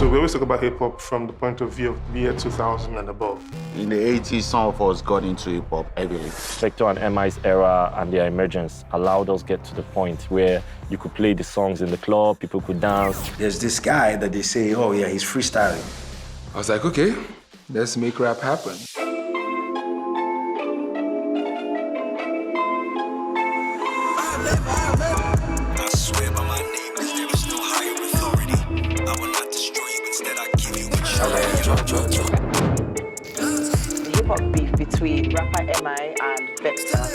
So we always talk about hip-hop from the point of view of the year 2000 and above. In the 80s, some of us got into hip-hop heavily. Vector and M.I's era and their emergence allowed us get to the point where you could play the songs in the club, people could dance. There's this guy that they say, oh yeah, he's freestyling. I was like, okay, let's make rap happen. The hip-hop beef between rapper M.I and Vector.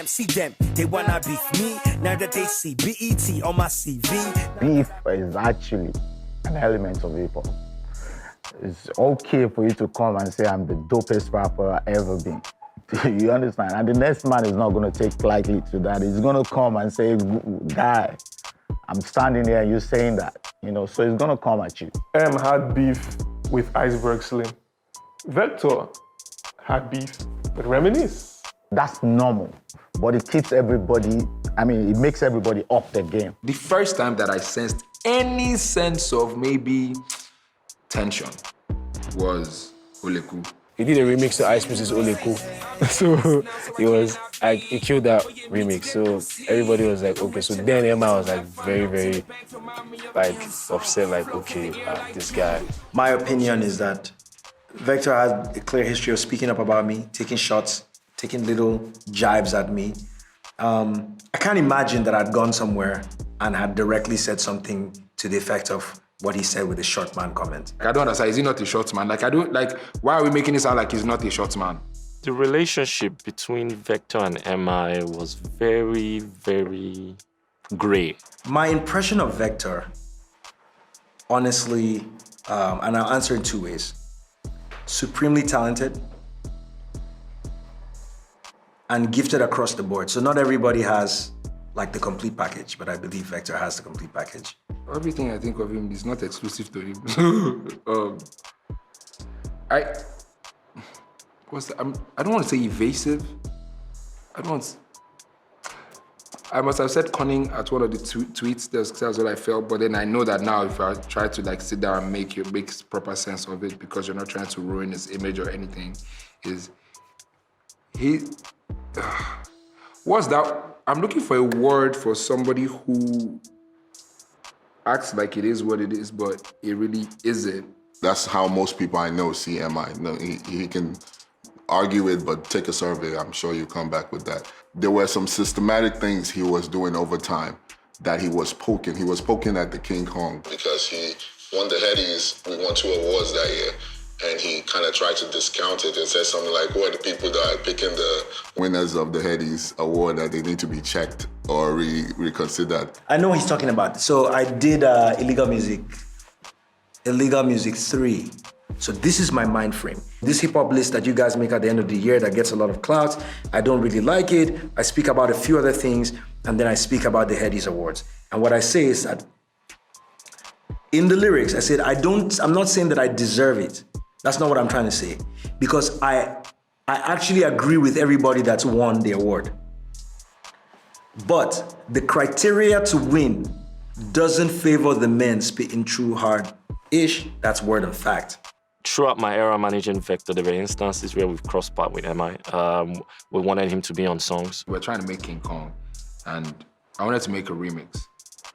See them, they wanna beef me. Now that they see BET on my CV. Beef is actually an element of hip-hop. It's okay for you to come and say, I'm the dopest rapper I've ever been. You understand? And the next man is not gonna take lightly to that. He's gonna come and say, guy, I'm standing here and you're saying that. You know, so he's gonna come at you. M had beef with Iceberg Slim. Vector had beef with Reminisce. That's normal, but it keeps everybody, it makes everybody up their game. The first time that I sensed any sense of maybe tension was Oleku. He did a remix to Ice Princess Oleku. So he killed that remix. So everybody was like, okay. So then Emma was like very upset, like, okay, this guy. My opinion is that Vector had a clear history of speaking up about me, taking shots, taking little jibes at me. I can't imagine that I'd gone somewhere and had directly said something to the effect of what he said with the short man comment. I don't understand, is he not a short man? Why are we making it sound like he's not a short man? The relationship between Vector and M.I was very, very gray. My impression of Vector, honestly, and I'll answer in two ways. Supremely talented, and gifted across the board. So not everybody has like the complete package, but I believe Vector has the complete package. Everything I think of him is not exclusive to him. I don't want to say evasive. I must have said cunning at one of the tweets. That's what I felt. But then I know that now if I try to like sit down and make proper sense of it, because you're not trying to ruin his image or anything, what's that? I'm looking for a word for somebody who acts like it is what it is, but it really isn't. That's how most people I know see M.I. No, he can argue it, but take a survey. I'm sure you come back with that. There were some systematic things he was doing over time that he was poking. He was poking at the King Kong. Because he won the Headies, we won 2 awards that year. And he kind of tried to discount it and said something like, who are the people that are picking the winners of the Headies award that they need to be checked or reconsidered? I know what he's talking about. So I did Illegal Music 3. So this is my mind frame. This hip hop list that you guys make at the end of the year that gets a lot of clout, I don't really like it. I speak about a few other things, and then I speak about the Headies Awards. And what I say is that in the lyrics, I said, I'm not saying that I deserve it. That's not what I'm trying to say. Because I actually agree with everybody that's won the award. But the criteria to win doesn't favor the men spitting true hard-ish. That's word and fact. Throughout my era managing Vector, there were instances where we've crossed paths with M.I. We wanted him to be on songs. We were trying to make King Kong, and I wanted to make a remix.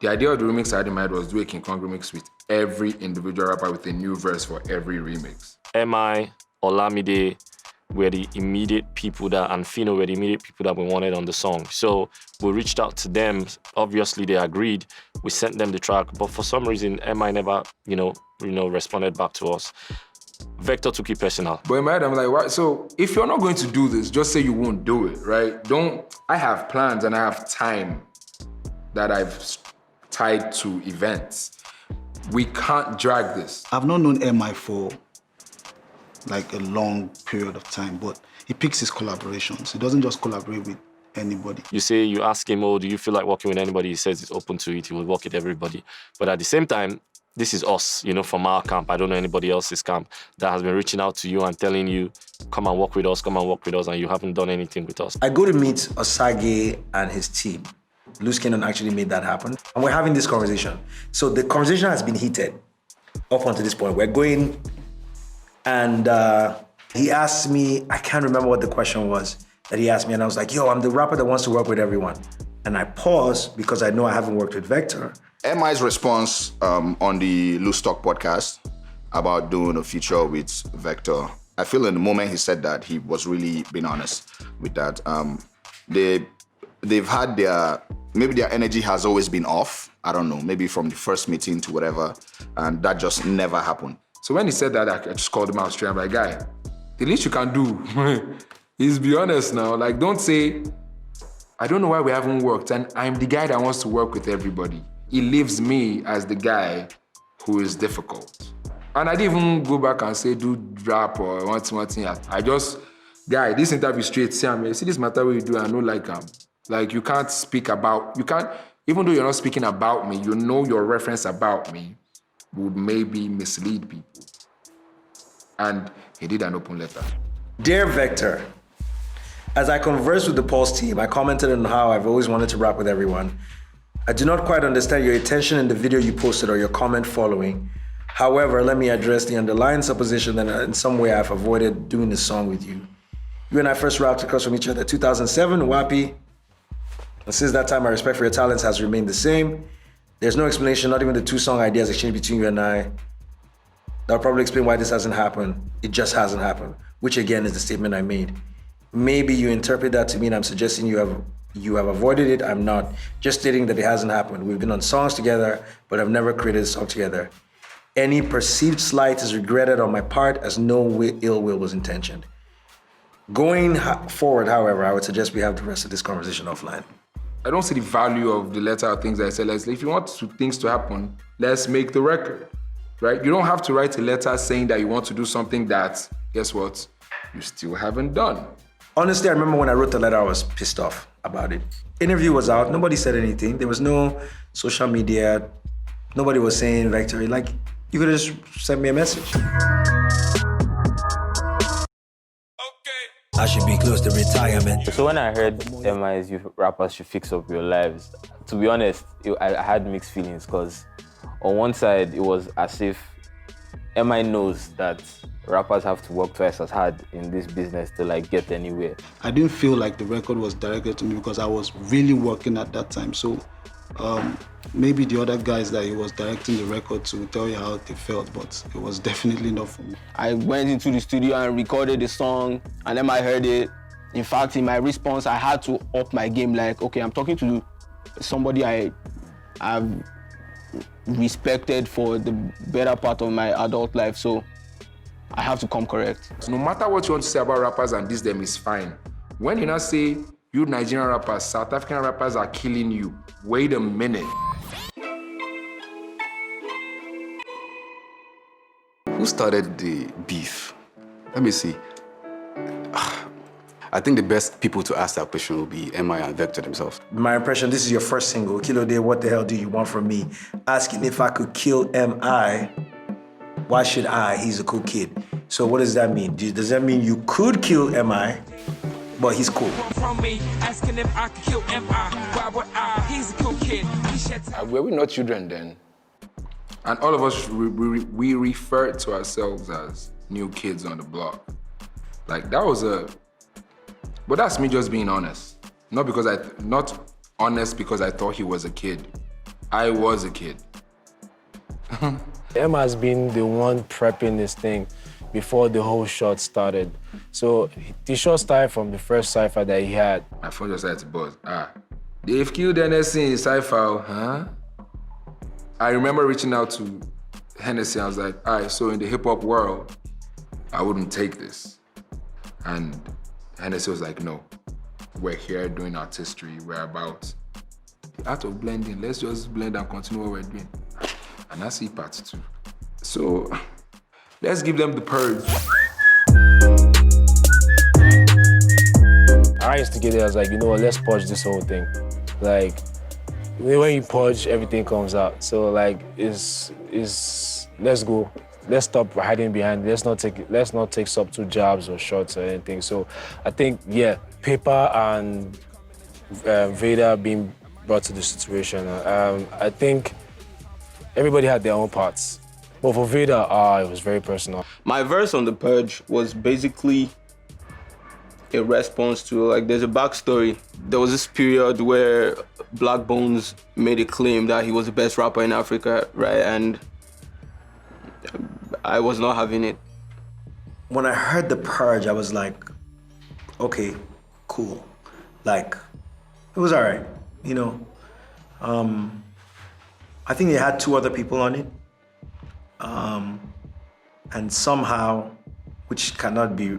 The idea of the remix I had in mind was do a King Kong remix with every individual rapper with a new verse for every remix. M.I, Olamide were the immediate people and Fino were the immediate people that we wanted on the song. So we reached out to them. Obviously, they agreed. We sent them the track, but for some reason, M.I never, responded back to us. Vector took it personal. But in my head, I'm like, what? So if you're not going to do this, just say you won't do it, right? I have plans and I have time that I've tied to events. We can't drag this. I've not known M.I for like a long period of time, but he picks his collaborations. He doesn't just collaborate with anybody. You ask him, do you feel like working with anybody? He says he's open to it. He will work with everybody. But at the same time, this is us, from our camp. I don't know anybody else's camp that has been reaching out to you and telling you, come and work with us, and you haven't done anything with us. I go to meet Osage and his team. Loose Cannon actually made that happen. And we're having this conversation. So the conversation has been heated up until this point. We're going, and he asked me, I can't remember what the question was that he asked me, and I was like, yo, I'm the rapper that wants to work with everyone. And I paused because I know I haven't worked with Vector. M.I's response on the Loose Talk podcast about doing a feature with Vector, I feel in the moment he said that, he was really being honest with that. They've had maybe their energy has always been off. I don't know, maybe from the first meeting to whatever, and that just never happened. So when he said that, I just called him out straight. I'm like, guy, the least you can do is be honest now. Like, don't say, I don't know why we haven't worked, and I'm the guy that wants to work with everybody. He leaves me as the guy who is difficult. And I didn't even go back and say, do rap or one thing. I just, guy, this interview straight, see this matter what you do, I know like you can't speak about, even though you're not speaking about me, you know your reference about me would maybe mislead people. And he did an open letter. Dear Vector, as I conversed with the Pulse team, I commented on how I've always wanted to rap with everyone. I do not quite understand your intention in the video you posted or your comment following. However, let me address the underlying supposition that in some way I've avoided doing this song with you. You and I first rapped across from each other 2007, Wapi. And since that time, my respect for your talents has remained the same. There's no explanation, not even the 2 song ideas exchanged between you and I. That'll probably explain why this hasn't happened. It just hasn't happened, which again is the statement I made. Maybe you interpret that to mean I'm suggesting you have avoided it. I'm not. Just stating that it hasn't happened. We've been on songs together, but I've never created a song together. Any perceived slight is regretted on my part, as no ill will was intentioned. Going forward, however, I would suggest we have the rest of this conversation offline. I don't see the value of the letter or things I said. If you want things to happen, let's make the record, right? You don't have to write a letter saying that you want to do something that, guess what, you still haven't done. Honestly, I remember when I wrote the letter, I was pissed off about it. Interview was out, nobody said anything. There was no social media. Nobody was saying, Vector, you could have just sent me a message. I should be close to retirement. So when I heard M.I's "You rappers should fix up your lives," to be honest, I had mixed feelings, because on one side, it was as if M.I knows that rappers have to work twice as hard in this business to get anywhere. I didn't feel like the record was directed to me because I was really working at that time. So maybe the other guys that he was directing the record to tell you how they felt, but it was definitely not for me. I went into the studio and recorded the song, and then I heard it. In fact, in my response, I had to up my game. Okay, I'm talking to somebody I've respected for the better part of my adult life, so I have to come correct. So no matter what you want to say about rappers and diss them is fine. When you now say, you Nigerian rappers, South African rappers are killing you, wait a minute. Who started the beef? Let me see. I think the best people to ask that question will be M.I and Vector themselves. My impression, this is your first single, Kilo Day, What the Hell Do You Want From Me? Asking if I could kill M.I, why should I? He's a cool kid. So what does that mean? Does that mean you could kill M.I, but he's cool? Asking if I could kill M.I, why would I? He's a cool kid. Were we not children then? And all of us, we refer to ourselves as new kids on the block. That was but that's me just being honest. Not honest because I thought he was a kid. I was a kid. M.I's been the one prepping this thing before the whole shot started. So the shot started from the first cypher that he had. My phone just started to buzz. They've killed Hennessy in cypher, huh? I remember reaching out to Hennessy. I was like, all right, so in the hip hop world, I wouldn't take this. And Hennessy was like, no, we're here doing artistry. We're about the art of blending. Let's just blend and continue what we're doing. And that's it, part 2. So let's give them the purge. I instigated, I was like, you know what, let's purge this whole thing. when you purge, everything comes out. So like, is let's go. Let's stop hiding behind. Let's not take subtle jabs or shots or anything. So I think, yeah, Paper and Vader being brought to the situation. I think everybody had their own parts. But for Vader, it was very personal. My verse on The Purge was basically a response to, like, there's a backstory. There was this period where Black Bones made a claim that he was the best rapper in Africa, right? And I was not having it. When I heard The Purge, I was like, okay, cool. Like, it was all right, you know. I think they had 2 other people on it. And somehow, which cannot be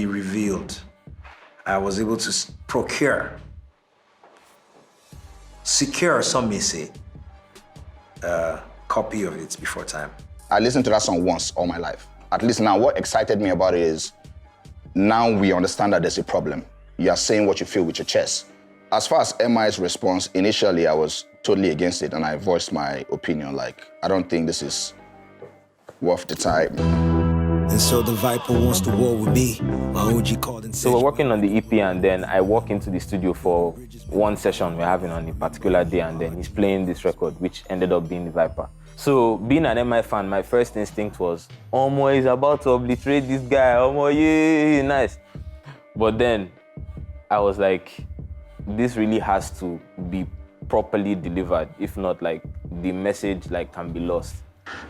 revealed, I was able to secure, some may say, a copy of it before time. I listened to that song once all my life. At least now, what excited me about it is now we understand that there's a problem. You are saying what you feel with your chest. As far as M.I's response, initially I was totally against it and I voiced my opinion. Like, I don't think this is worth the time. And so the Viper wants to war with me. My OG called and said. So we're working on the EP, and then I walk into the studio for one session we're having on a particular day, and then he's playing this record, which ended up being the Viper. So being an M.I fan, my first instinct was, Omo, he's about to obliterate this guy. Omo, yeah, nice. But then I was like, this really has to be properly delivered. If not, like, the message like can be lost.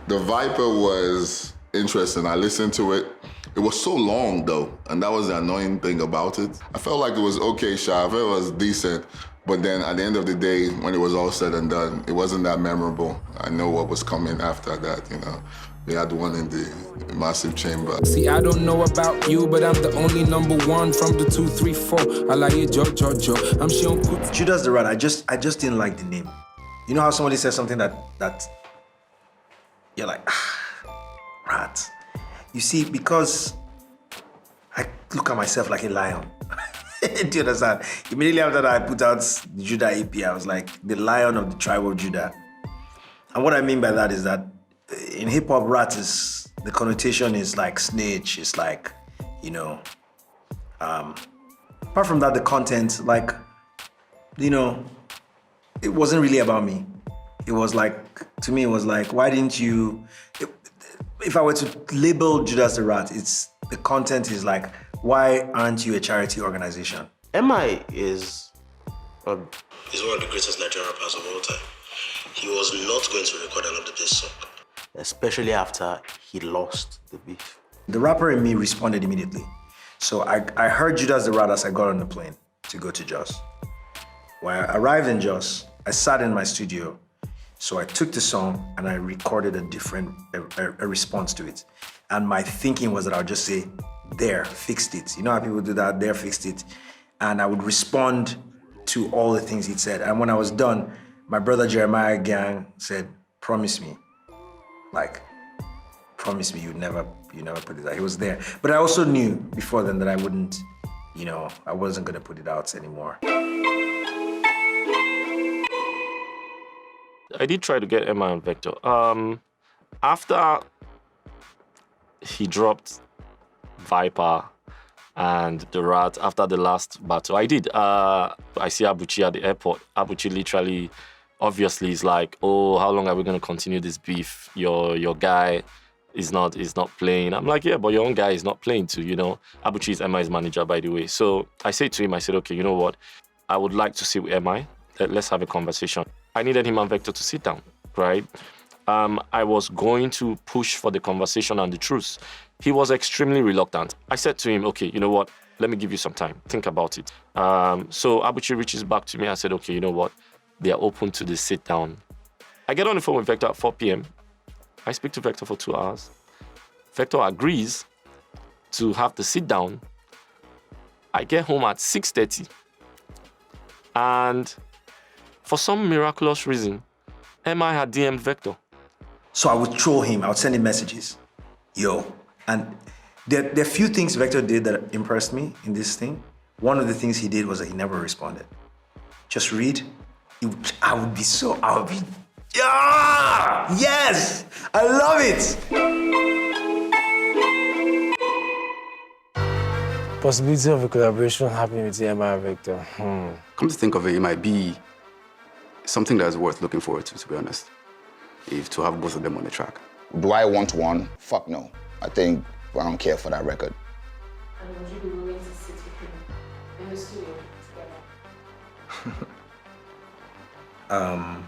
The Viper was interesting. I listened to it. It was so long though, and that was the annoying thing about it. I felt like it was okay, Sha. I felt it was decent, but then at the end of the day, when it was all said and done, it wasn't that memorable. I know what was coming after that, you know. We had one in the massive chamber. See, I don't know about you, but I'm the only #1 from the 2, 3, 4. I like it, Joe. I'm Sean Cook. Judas the Rat, I just didn't like the name. You know how somebody says something that you're like, rat. You see, because I look at myself like a lion. Do you understand? Immediately after that, I put out the Judah EP, I was like, the lion of the tribe of Judah. And what I mean by that is that in hip hop, rat is, the connotation is like snitch, it's like, you know, apart from that, the content, like, you know, it wasn't really about me. It was like, to me, it was like, why didn't you, if I were to label Judas the Rat, the content is like, why aren't you a charity organization? M.I is one of the greatest Nigerian rappers of all time. He was not going to record another diss song, especially after he lost the beef. The rapper in me responded immediately. So I heard Judas the Rat as I got on the plane to go to Jos. When I arrived in Jos, I sat in my studio. So I took the song and I recorded a response to it. And my thinking was that I would just say, there, fixed it. You know how people do that, there, fixed it. And I would respond to all the things he'd said. And when I was done, my brother Jeremiah Gang said, promise me. Like, promise me you never put it out. He was there. But I also knew before then that I wouldn't, you know, I wasn't gonna put it out anymore. I did try to get M.I and Vector. After he dropped Viper and the Rat, after the last battle, I did. I see Abuchi at the airport. Abuchi literally, obviously, is like, oh, how long are we going to continue this beef? Your guy is not playing. I'm like, yeah, but your own guy is not playing too, you know. Abuchi is M.I.'s manager, by the way. So I said to him, I said, okay, you know what? I would like to sit with M.I. Let's have a conversation. I needed him and Vector to sit down, right? I was going to push for the conversation and the truth. He was extremely reluctant. I said to him, okay, you know what? Let me give you some time. Think about it. So Abuchi reaches back to me. I said, okay, you know what? They are open to this sit down. I get on the phone with Vector at 4 p.m. I speak to Vector for 2 hours. Vector agrees to have the sit down. I get home at 6:30. And for some miraculous reason, M.I had DM'd Vector. So I would troll him, I would send him messages. Yo. And there are few things Vector did that impressed me in this thing. One of the things he did was that he never responded. Just read, I would be, yeah! Yes! I love it! Possibility of a collaboration happening with M.I and Vector. Come to think of it, it might be something that's worth looking forward to be honest. If to have both of them on the track. Do I want one? Fuck no. I think I don't care for that record. And would you be willing to sit with him in the studio together?